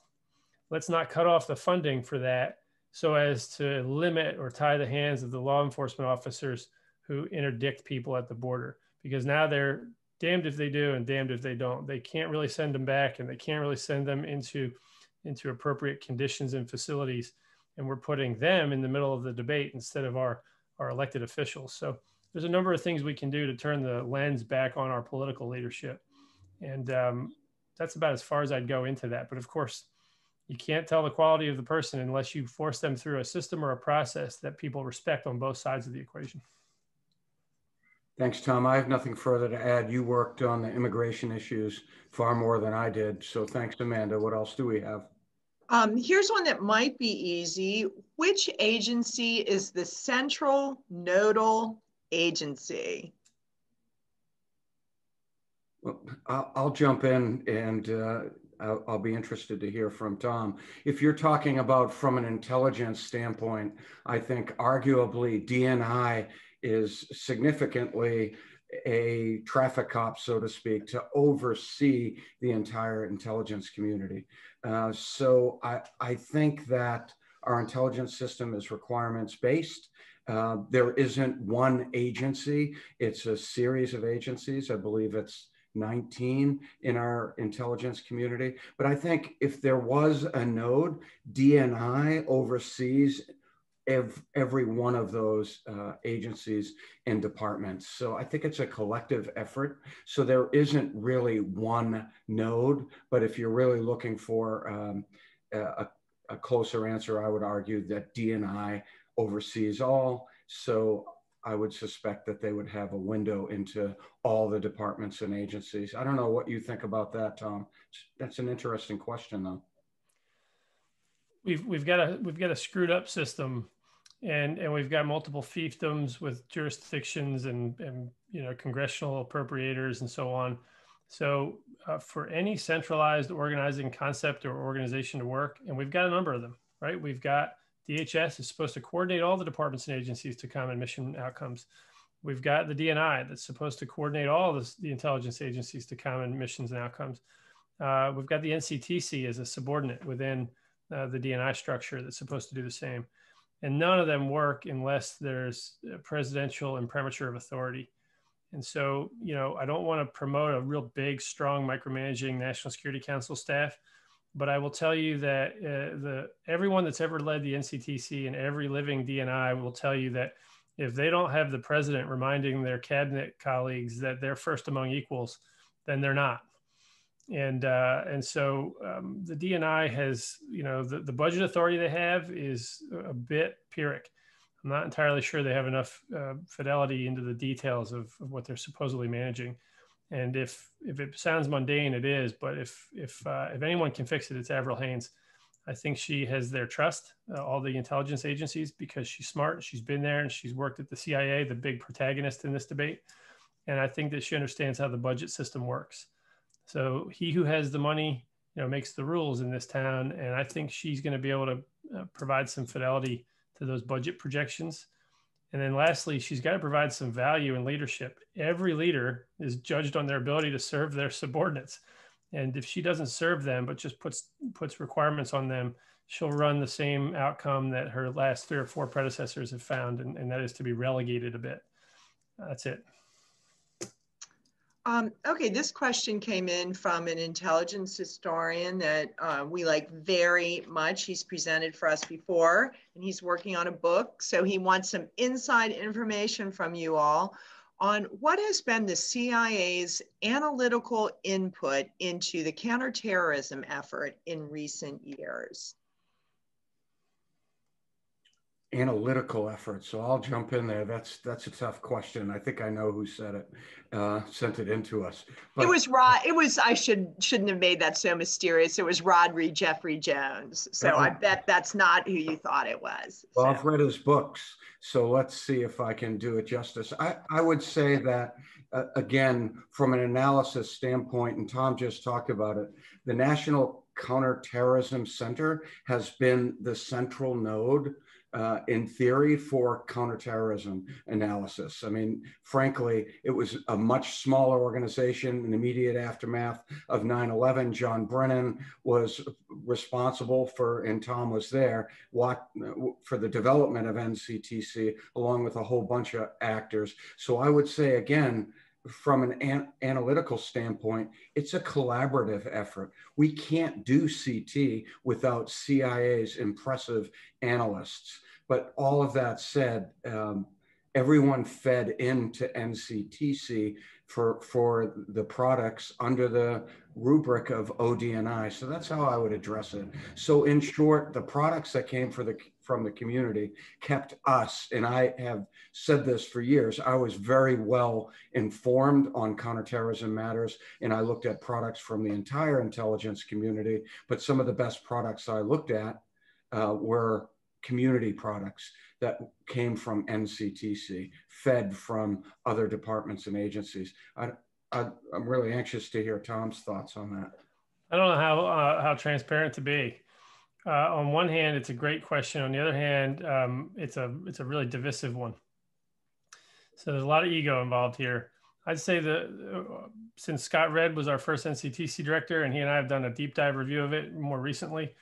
Let's not cut off the funding for that so as to limit or tie the hands of the law enforcement officers who interdict people at the border, because now they're damned if they do and damned if they don't. They can't really send them back, and they can't really send them into appropriate conditions and facilities. And we're putting them in the middle of the debate instead of our elected officials. So there's a number of things we can do to turn the lens back on our political leadership. And that's about as far as I'd go into that. But of course, you can't tell the quality of the person unless you force them through a system or a process that people respect on both sides of the equation. Thanks, Tom. I have nothing further to add. You worked on the immigration issues far more than I did. So thanks, Amanda. What else do we have? Here's one that might be easy. Which agency is the central nodal agency? Well, I'll jump in, and I'll be interested to hear from Tom. If you're talking about from an intelligence standpoint, I think arguably DNI is significantly a traffic cop, so to speak, to oversee the entire intelligence community. So I think that our intelligence system is requirements-based. There isn't one agency, it's a series of agencies. I believe it's 19 in our intelligence community. But I think if there was a node, DNI oversees every one of those agencies and departments. So I think it's a collective effort. So there isn't really one node, but if you're really looking for a closer answer, I would argue that DNI oversees all. So I would suspect that they would have a window into all the departments and agencies. I don't know what you think about that, Tom. That's an interesting question, though. We've got a screwed up system, and we've got multiple fiefdoms with jurisdictions and congressional appropriators and so on. So for any centralized organizing concept or organization to work, and we've got a number of them, right? We've got DHS is supposed to coordinate all the departments and agencies to common mission outcomes. We've got the DNI that's supposed to coordinate all the intelligence agencies to common missions and outcomes. We've got the NCTC as a subordinate within the DNI structure that's supposed to do the same. And none of them work unless there's presidential imprimatur of authority. And so, I don't want to promote a real big, strong micromanaging National Security Council staff, but I will tell you that everyone that's ever led the NCTC and every living DNI will tell you that if they don't have the president reminding their cabinet colleagues that they're first among equals, then they're not. And so the DNI has, the budget authority they have is a bit Pyrrhic. I'm not entirely sure they have enough fidelity into the details of what they're supposedly managing. And if it sounds mundane, it is. But if anyone can fix it, it's Avril Haines. I think she has their trust, all the intelligence agencies, because she's smart. She's been there and she's worked at the CIA, the big protagonist in this debate. And I think that she understands how the budget system works. So he who has the money, makes the rules in this town. And I think she's going to be able to provide some fidelity to those budget projections. And then lastly, she's got to provide some value and leadership. Every leader is judged on their ability to serve their subordinates. And if she doesn't serve them, but just puts requirements on them, she'll run the same outcome that her last 3 or 4 predecessors have found, and that is to be relegated a bit. That's it. Okay, this question came in from an intelligence historian that we like very much. He's presented for us before, and he's working on a book. So he wants some inside information from you all on what has been the CIA's analytical input into the counterterrorism effort in recent years. Analytical effort. So I'll jump in there. That's a tough question. I think I know who said it, sent it into us. But it was Rod. It was, I shouldn't have made that so mysterious. It was Rodney Jeffrey Jones. So I bet that's not who you thought it was. Well, so. I've read his books, so let's see if I can do it justice. I would say that, again, from an analysis standpoint, and Tom just talked about it, the National Counterterrorism Center has been the central node in theory for counterterrorism analysis. I mean, frankly, it was a much smaller organization in the immediate aftermath of 9/11. John Brennan was responsible for, and Tom was there, for the development of NCTC, along with a whole bunch of actors. So I would say, again, from an analytical standpoint, it's a collaborative effort. We can't do CT without CIA's impressive analysts. But all of that said, everyone fed into NCTC for the products under the rubric of ODNI. So that's how I would address it. So in short, the products that came from the community kept us, and I have said this for years, I was very well informed on counterterrorism matters, and I looked at products from the entire intelligence community, but some of the best products I looked at were community products that came from NCTC, fed from other departments and agencies. I'm really anxious to hear Tom's thoughts on that. I don't know how transparent to be. On one hand, it's a great question. On the other hand, it's a really divisive one. So there's a lot of ego involved here. I'd say that since Scott Redd was our first NCTC director, and he and I have done a deep dive review of it more recently,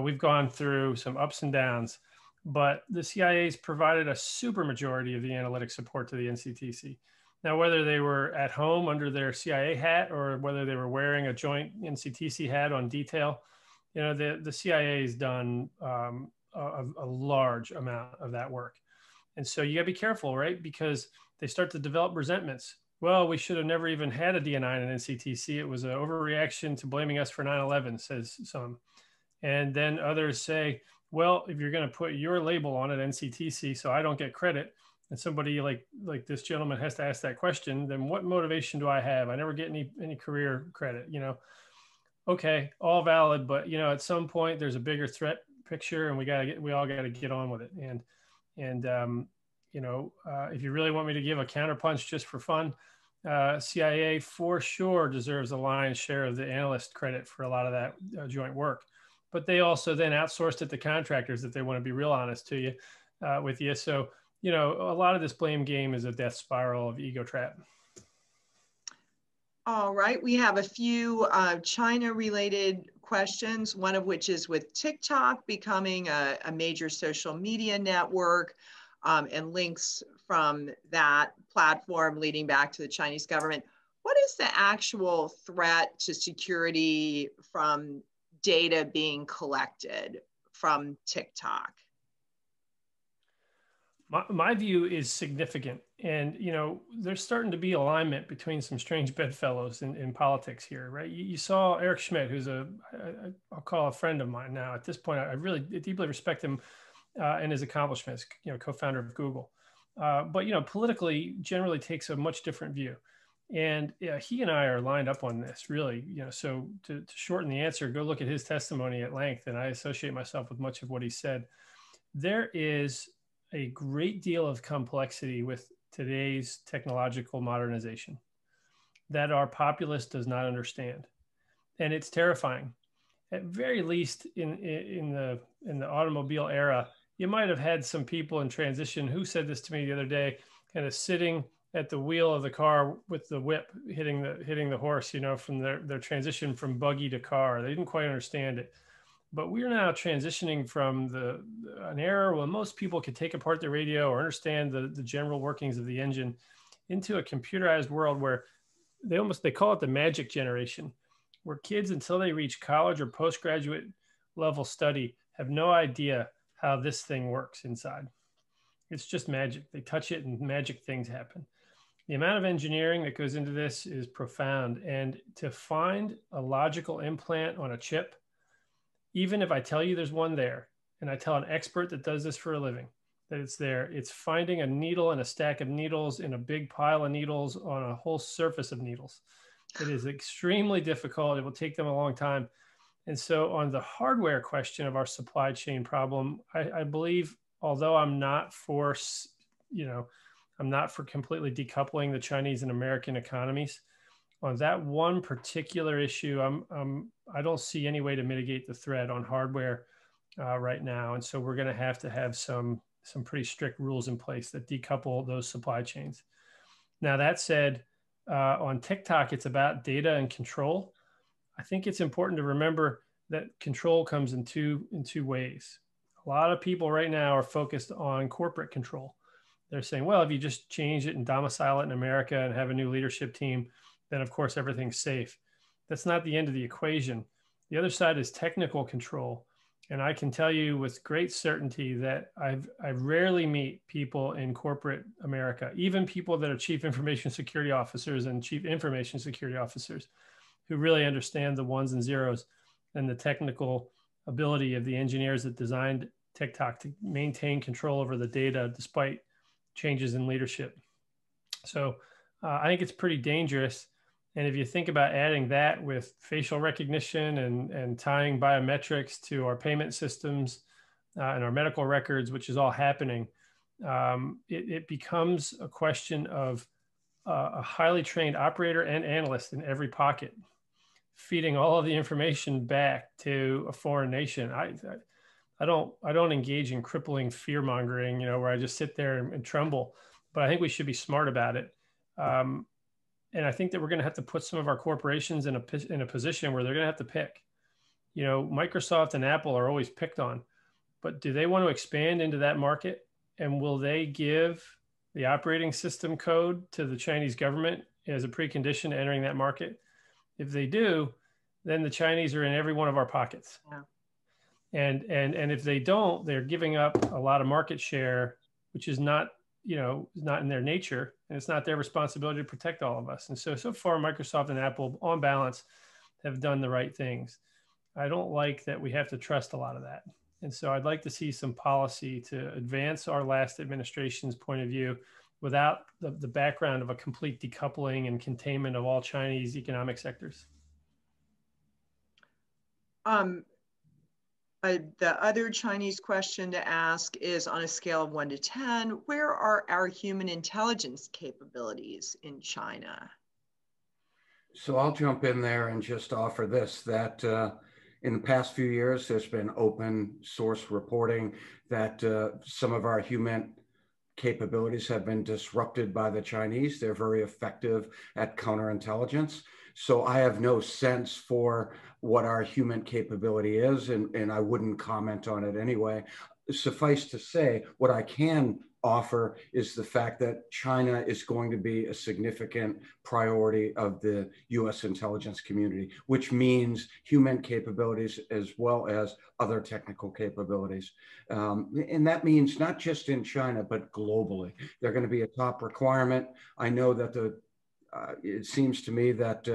we've gone through some ups and downs, but the CIA's provided a super majority of the analytic support to the NCTC. Now, whether they were at home under their CIA hat or whether they were wearing a joint NCTC hat on detail, you know, the CIA has done a large amount of that work. And so you gotta be careful, right? Because they start to develop resentments. Well, we should have never even had a DNI in an NCTC. It was an overreaction to blaming us for 9/11, says some. And then others say, well, if you're going to put your label on it, NCTC, so I don't get credit, and somebody like this gentleman has to ask that question, then what motivation do I have? I never get any career credit, you know? Okay, all valid, but you know, at some point there's a bigger threat picture, and we all got to get on with it. And you know, if you really want me to give a counterpunch just for fun, CIA for sure deserves a lion's share of the analyst credit for a lot of that joint work. But they also then outsourced it to contractors if they want to be real honest to you, with you. So, you know, a lot of this blame game is a death spiral of ego trap. All right, we have a few China-related questions, one of which is with TikTok becoming a major social media network, and links from that platform leading back to the Chinese government. What is the actual threat to security from data being collected from TikTok? My view is significant. And, you know, there's starting to be alignment between some strange bedfellows in politics here, right? You saw Eric Schmidt, who's I'll call a friend of mine now. At this point, I really deeply respect him and his accomplishments, you know, co-founder of Google. But, you know, politically generally takes a much different view. And he and I are lined up on this, really. You know, so to shorten the answer, go look at his testimony at length, and I associate myself with much of what he said. There is a great deal of complexity with today's technological modernization that our populace does not understand, and it's terrifying. At very least, in the automobile era, you might have had some people in transition who said this to me the other day, kind of sitting at the wheel of the car with the whip hitting the horse, you know, from their transition from buggy to car. They didn't quite understand it. But we're now transitioning from an era where most people could take apart the radio or understand the general workings of the engine into a computerized world where they call it the magic generation, where kids, until they reach college or postgraduate level study, have no idea how this thing works inside. It's just magic. They touch it and magic things happen. The amount of engineering that goes into this is profound. And to find a logical implant on a chip, even if I tell you there's one there, and I tell an expert that does this for a living, that it's finding a needle in a stack of needles in a big pile of needles on a whole surface of needles. It is extremely difficult. It will take them a long time. And so on the hardware question of our supply chain problem, I believe, although I'm not for, I'm not for completely decoupling the Chinese and American economies, on that one particular issue, I don't see any way to mitigate the threat on hardware right now. And so we're going to have some pretty strict rules in place that decouple those supply chains. Now, that said, on TikTok, it's about data and control. I think it's important to remember that control comes in two ways. A lot of people right now are focused on corporate control. They're saying, well, if you just change it and domicile it in America and have a new leadership team, then of course everything's safe. That's not the end of the equation. The other side is technical control. And I can tell you with great certainty that I rarely meet people in corporate America, even people that are chief information security officers and chief information security officers, who really understand the ones and zeros and the technical ability of the engineers that designed TikTok to maintain control over the data despite changes in leadership. So I think it's pretty dangerous. And if you think about adding that with facial recognition and tying biometrics to our payment systems and our medical records, which is all happening, it becomes a question of a highly trained operator and analyst in every pocket, feeding all of the information back to a foreign nation. I don't engage in crippling fear mongering, where I just sit there and tremble. But I think we should be smart about it. And I think that we're going to have to put some of our corporations in a position where they're going to have to pick. Microsoft and Apple are always picked on, but do they want to expand into that market? And will they give the operating system code to the Chinese government as a precondition to entering that market? If they do, then the Chinese are in every one of our pockets. Yeah. And if they don't, they're giving up a lot of market share, which is not in their nature, and it's not their responsibility to protect all of us. And so far, Microsoft and Apple, on balance, have done the right things. I don't like that we have to trust a lot of that. And so I'd like to see some policy to advance our last administration's point of view without the background of a complete decoupling and containment of all Chinese economic sectors. The other Chinese question to ask is, on a scale of 1 to 10, where are our human intelligence capabilities in China? So I'll jump in there and just offer this, that in the past few years, there's been open source reporting that some of our human capabilities have been disrupted by the Chinese. They're very effective at counterintelligence. So I have no sense for what our human capability is, and I wouldn't comment on it anyway. Suffice to say, what I can offer is the fact that China is going to be a significant priority of the US intelligence community, which means human capabilities as well as other technical capabilities. And that means not just in China, but globally. They're going to be a top requirement. I know that it seems to me that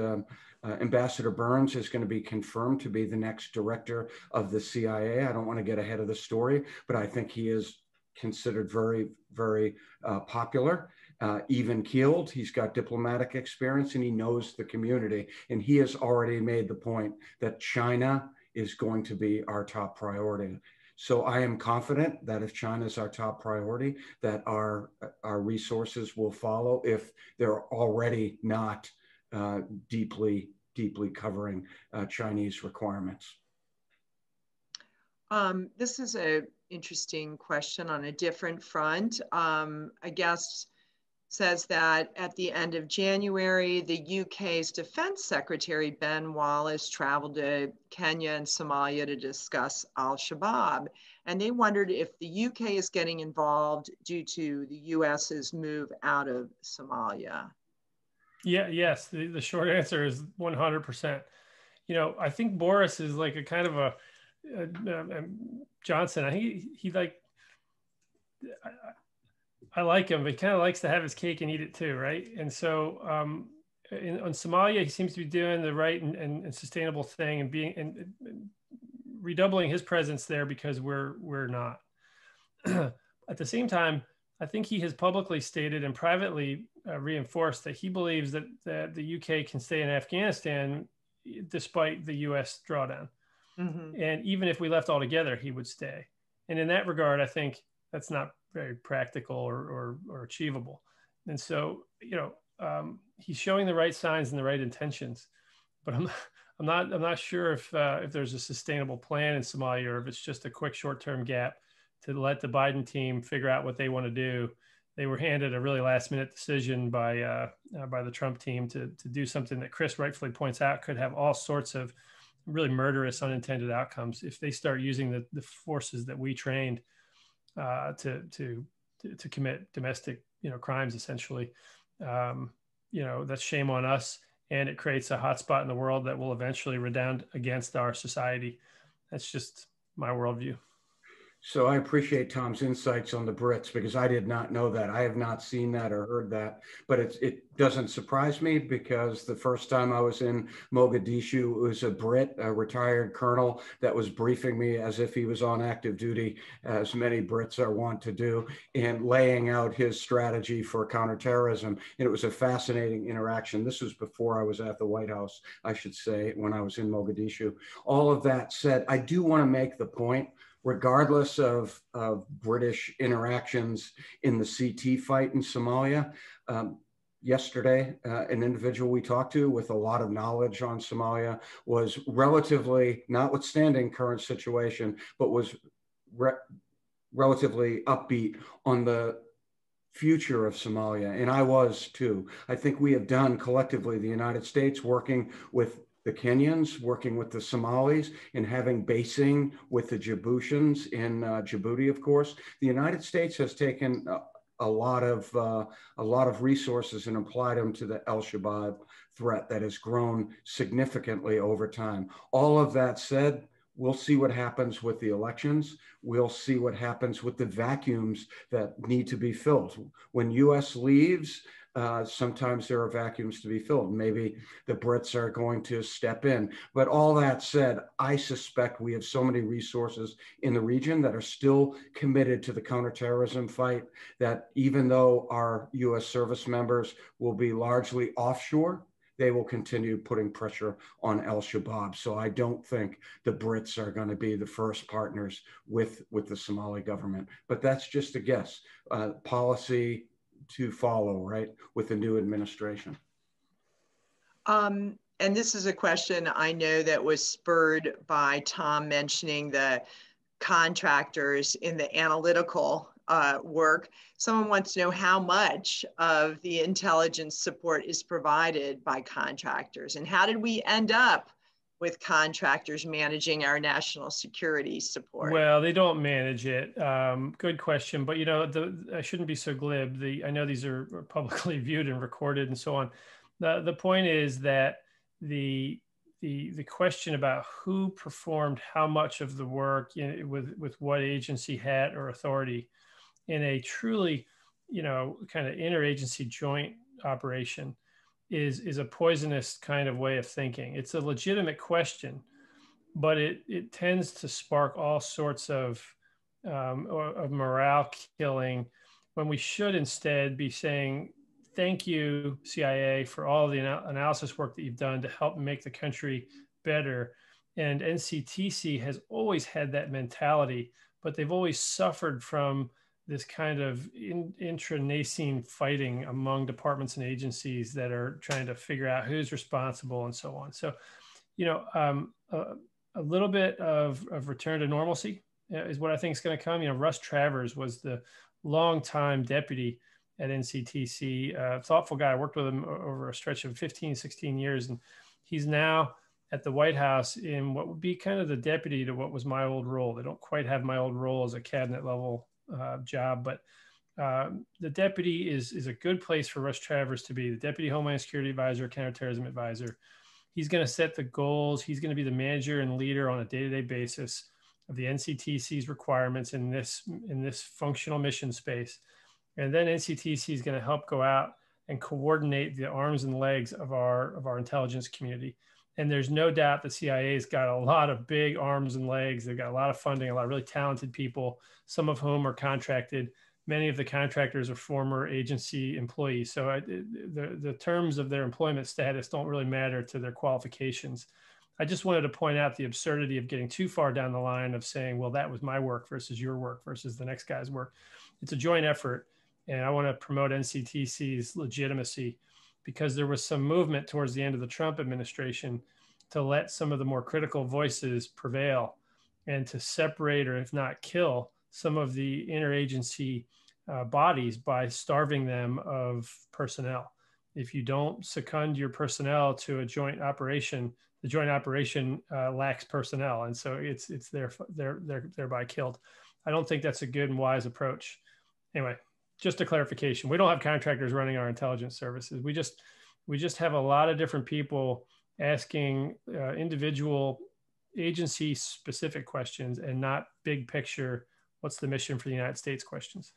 Ambassador Burns is going to be confirmed to be the next director of the CIA. I don't want to get ahead of the story, but I think he is considered very, very popular, even-keeled. He's got diplomatic experience and he knows the community. And he has already made the point that China is going to be our top priority. So I am confident that if China is our top priority, that our resources will follow if they're already not deeply covering Chinese requirements. This is an interesting question on a different front. A guest says that at the end of January, the UK's Defense Secretary, Ben Wallace, traveled to Kenya and Somalia to discuss al-Shabaab. And they wondered if the UK is getting involved due to the US's move out of Somalia. Yeah, yes. The short answer is 100%. I think Boris is like a kind of a Johnson. He like, I like him, but he kind of likes to have his cake and eat it too, right? And so on Somalia, he seems to be doing the right and sustainable thing and being and redoubling his presence there because we're not. At the same time, I think he has publicly stated and privately reinforced that he believes that the UK can stay in Afghanistan despite the US drawdown. Mm-hmm. And even if we left altogether, he would stay. And in that regard, I think that's not very practical or achievable. And so, he's showing the right signs and the right intentions, but I'm not sure if there's a sustainable plan in Somalia, or if it's just a quick short-term gap to let the Biden team figure out what they want to do. They were handed a really last-minute decision by the Trump team to do something that Chris rightfully points out could have all sorts of really murderous unintended outcomes if they start using the forces that we trained to commit domestic crimes, essentially. That's shame on us, and it creates a hotspot in the world that will eventually redound against our society. That's just my worldview. So I appreciate Tom's insights on the Brits, because I did not know that. I have not seen that or heard that, but it doesn't surprise me, because the first time I was in Mogadishu, it was a Brit, a retired colonel, that was briefing me as if he was on active duty, as many Brits are wont to do, and laying out his strategy for counterterrorism. And it was a fascinating interaction. This was before I was at the White House, I should say, when I was in Mogadishu. All of that said, I do want to make the point, regardless of British interactions in the CT fight in Somalia. Yesterday, an individual we talked to with a lot of knowledge on Somalia was relatively, notwithstanding current situation, but was relatively upbeat on the future of Somalia. And I was too. I think we have done collectively, the United States, working with the Kenyans, working with the Somalis, and having basing with the Djiboutians in Djibouti, of course. The United States has taken a lot of resources and applied them to the al-Shabaab threat that has grown significantly over time. All of that said, we'll see what happens with the elections. We'll see what happens with the vacuums that need to be filled. When US leaves, sometimes there are vacuums to be filled. Maybe the Brits are going to step in. But all that said, I suspect we have so many resources in the region that are still committed to the counterterrorism fight, that even though our US service members will be largely offshore, they will continue putting pressure on al-Shabaab. So I don't think the Brits are going to be the first partners with the Somali government. But that's just a guess. Policy to follow, right, with the new administration. And this is a question I know that was spurred by Tom mentioning the contractors in the analytical work. Someone wants to know how much of the intelligence support is provided by contractors, and how did we end up with contractors managing our national security support? Well, they don't manage it. Good question. But, I shouldn't be so glib. I know these are publicly viewed and recorded and so on. The point is that the question about who performed how much of the work with what agency, hat, or authority in a truly, kind of interagency joint operation is a poisonous kind of way of thinking. It's a legitimate question, but it tends to spark all sorts of morale killing, when we should instead be saying, thank you, CIA, for all the analysis work that you've done to help make the country better. And NCTC has always had that mentality, but they've always suffered from this kind of intranasine fighting among departments and agencies that are trying to figure out who's responsible and so on. So, a little bit of return to normalcy is what I think is going to come. Russ Travers was the longtime deputy at NCTC, a thoughtful guy. I worked with him over a stretch of 15, 16 years, and he's now at the White House in what would be kind of the deputy to what was my old role. They don't quite have my old role as a cabinet level job, but the deputy is a good place for Russ Travers to be. The Deputy Homeland Security Advisor, Counterterrorism Advisor. He's going to set the goals. He's going to be the manager and leader on a day-to-day basis of the NCTC's requirements in this functional mission space. And then NCTC is going to help go out and coordinate the arms and legs of our intelligence community. And there's no doubt the CIA's got a lot of big arms and legs. They've got a lot of funding, a lot of really talented people, some of whom are contracted. Many of the contractors are former agency employees. So the terms of their employment status don't really matter to their qualifications. I just wanted to point out the absurdity of getting too far down the line of saying, well, that was my work versus your work versus the next guy's work. It's a joint effort. And I want to promote NCTC's legitimacy, because there was some movement towards the end of the Trump administration to let some of the more critical voices prevail and to separate, or if not kill, some of the interagency bodies by starving them of personnel. If you don't second your personnel to a joint operation, the joint operation lacks personnel, and so it's thereby killed. I don't think that's a good and wise approach. Anyway, just a clarification: we don't have contractors running our intelligence services. We just have a lot of different people asking individual agency specific questions and not big picture, what's the mission for the United States questions.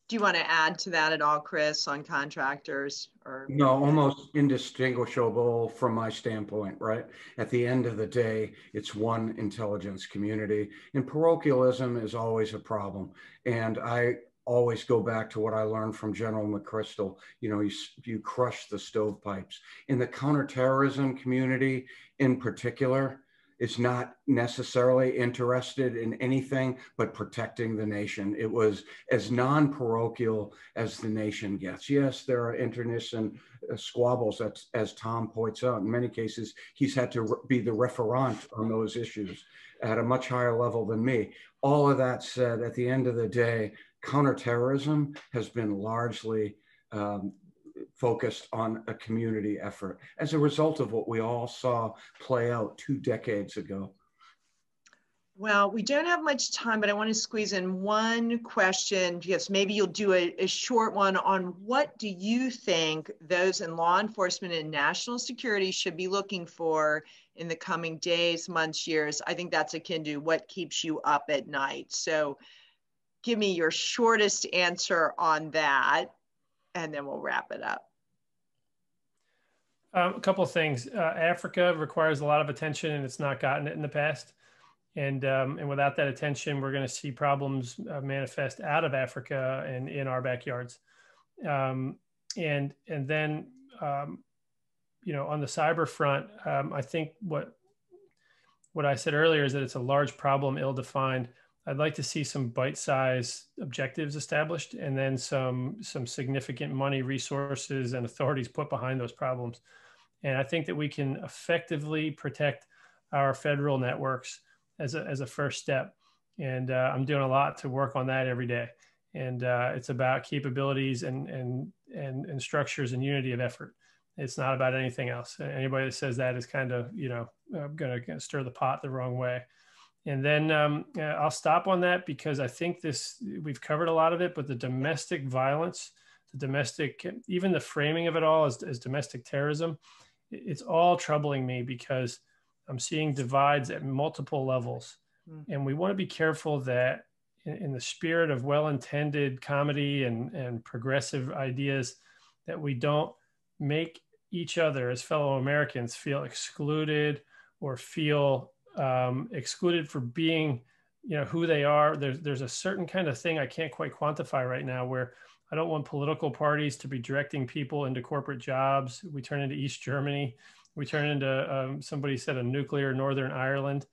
Do you want to add to that at all, Chris, on contractors? Or no, almost indistinguishable from my standpoint, right? At the end of the day, it's one intelligence community, and parochialism is always a problem. And I always go back to what I learned from General McChrystal. You know, you crush the stovepipes. In the counterterrorism community in particular, is not necessarily interested in anything but protecting the nation. It was as non-parochial as the nation gets. Yes, there are internecine squabbles, as Tom points out. In many cases, he's had to be the referent on those issues at a much higher level than me. All of that said, at the end of the day, counterterrorism has been largely focused on a community effort as a result of what we all saw play out 2 decades ago. Well, we don't have much time, but I want to squeeze in one question. Yes, maybe you'll do a short one on what do you think those in law enforcement and national security should be looking for in the coming days, months, years? I think that's akin to what keeps you up at night. So give me your shortest answer on that, and then we'll wrap it up. A couple of things. Africa requires a lot of attention, and it's not gotten it in the past. And without that attention, we're going to see problems manifest out of Africa and in our backyards. And then, you know, on the cyber front, I think what I said earlier is that it's a large problem, ill-defined. I'd like to see some bite-sized objectives established, and then some significant money, resources, and authorities put behind those problems. And I think that we can effectively protect our federal networks as a first step. And I'm doing a lot to work on that every day. And it's about capabilities and structures and unity of effort. It's not about anything else. Anybody that says that is kind of, you know, going to stir the pot the wrong way. And then I'll stop on that, because I think we've covered a lot of it, but the domestic violence, even the framing of it all as domestic terrorism, it's all troubling me, because I'm seeing divides at multiple levels. And we want to be careful that in the spirit of well-intended comedy and progressive ideas, that we don't make each other as fellow Americans feel excluded or feel excluded for being, you know, who they are. There's a certain kind of thing I can't quite quantify right now, where I don't want political parties to be directing people into corporate jobs. We turn into East Germany. We turn into, somebody said, a nuclear Northern Ireland.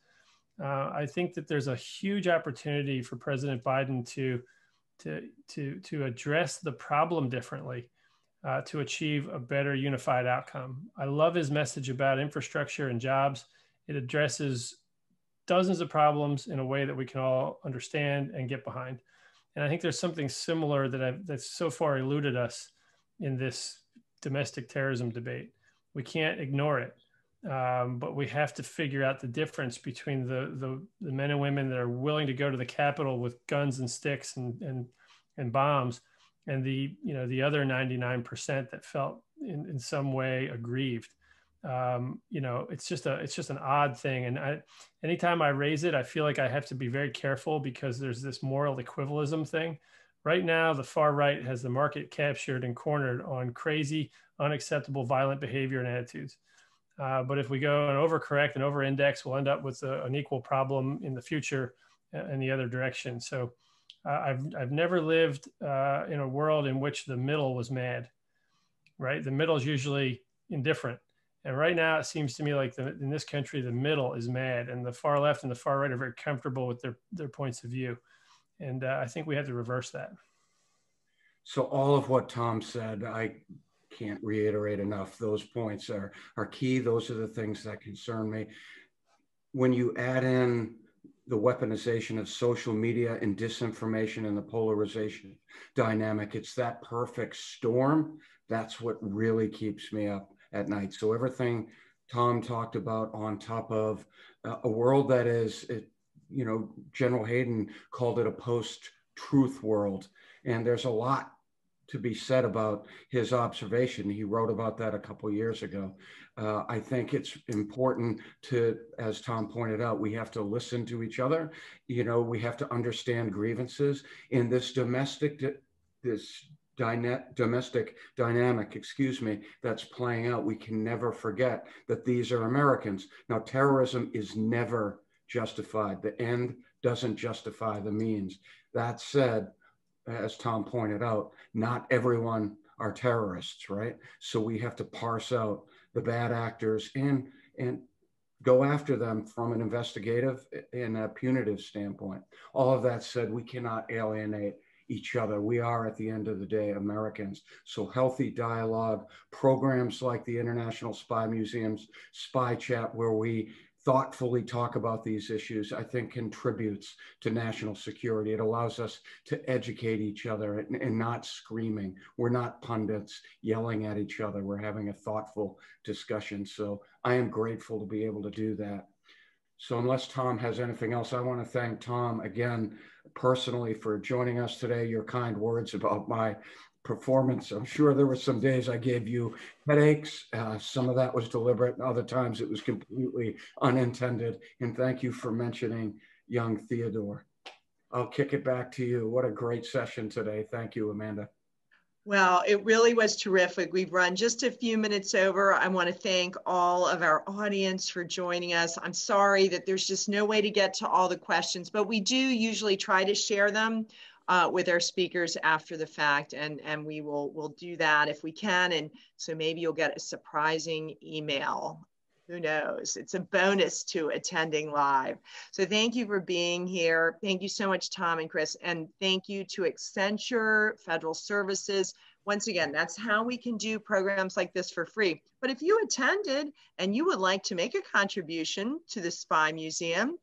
I think that there's a huge opportunity for President Biden to address the problem differently, to achieve a better unified outcome. I love his message about infrastructure and jobs. It addresses dozens of problems in a way that we can all understand and get behind. And I think there's something similar that's so far eluded us in this domestic terrorism debate. We can't ignore it, but we have to figure out the difference between the men and women that are willing to go to the Capitol with guns and sticks and bombs, and the other 99% that felt in some way aggrieved. You know, it's just an odd thing. And anytime I raise it, I feel like I have to be very careful, because there's this moral equivalentism thing. Right now, the far right has the market captured and cornered on crazy, unacceptable, violent behavior and attitudes. But if we go and overcorrect and over-index, we'll end up with an equal problem in the future in the other direction. So I've never lived in a world in which the middle was mad, right? The middle is usually indifferent. And right now, it seems to me like in this country, the middle is mad, and the far left and the far right are very comfortable with their points of view. And I think we have to reverse that. So all of what Tom said, I can't reiterate enough. Those points are key. Those are the things that concern me. When you add in the weaponization of social media and disinformation and the polarization dynamic, it's that perfect storm. That's what really keeps me up at night. So everything Tom talked about on top of a world that is, you know, General Hayden called it a post-truth world. And there's a lot to be said about his observation. He wrote about that a couple of years ago. I think it's important to, as Tom pointed out, we have to listen to each other. You know, we have to understand grievances in this domestic dynamic, that's playing out. We can never forget that these are Americans. Now, terrorism is never justified. The end doesn't justify the means. That said, as Tom pointed out, not everyone are terrorists, right? So we have to parse out the bad actors and go after them from an investigative and a punitive standpoint. All of that said, we cannot alienate each other. We are, at the end of the day, Americans. So healthy dialogue, programs like the International Spy Museum's Spy Chat, where we thoughtfully talk about these issues, I think contributes to national security. It allows us to educate each other and not screaming. We're not pundits yelling at each other. We're having a thoughtful discussion. So I am grateful to be able to do that. So unless Tom has anything else, I want to thank Tom again personally for joining us today. Your kind words about my performance. I'm sure there were some days I gave you headaches. Some of that was deliberate, and other times it was completely unintended. And thank you for mentioning young Theodore. I'll kick it back to you. What a great session today. Thank you, Amanda. Well, it really was terrific. We've run just a few minutes over. I want to thank all of our audience for joining us. I'm sorry that there's just no way to get to all the questions, but we do usually try to share them with our speakers after the fact, and we'll do that if we can. And so maybe you'll get a surprising email. Who knows? It's a bonus to attending live. So thank you for being here. Thank you so much, Tom and Chris. And thank you to Accenture Federal Services. Once again, that's how we can do programs like this for free. But if you attended and you would like to make a contribution to the Spy Museum,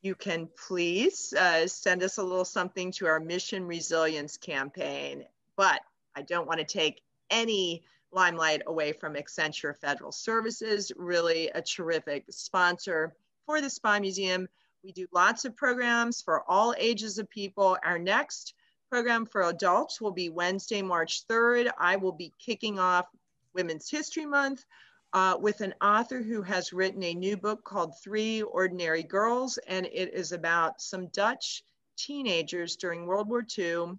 you can please send us a little something to our Mission Resilience campaign. But I don't want to take any limelight away from Accenture Federal Services, really a terrific sponsor for the Spy Museum. We do lots of programs for all ages of people. Our next program for adults will be Wednesday, March 3rd. I will be kicking off Women's History Month with an author who has written a new book called 3 Ordinary Girls, and it is about some Dutch teenagers during World War II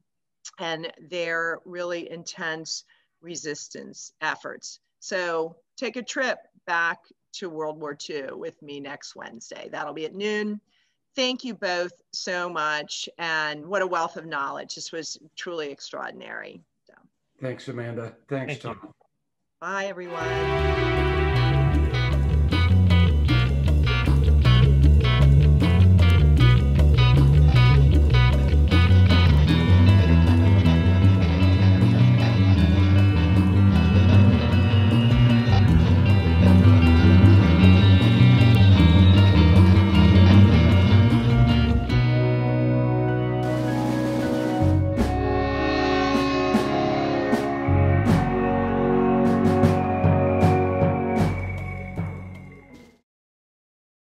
and their really intense resistance efforts. So take a trip back to World War II with me next Wednesday. That'll be at noon. Thank you both so much. And what a wealth of knowledge. This was truly extraordinary. So. Thanks, Amanda. Thanks, Tom. Bye, everyone.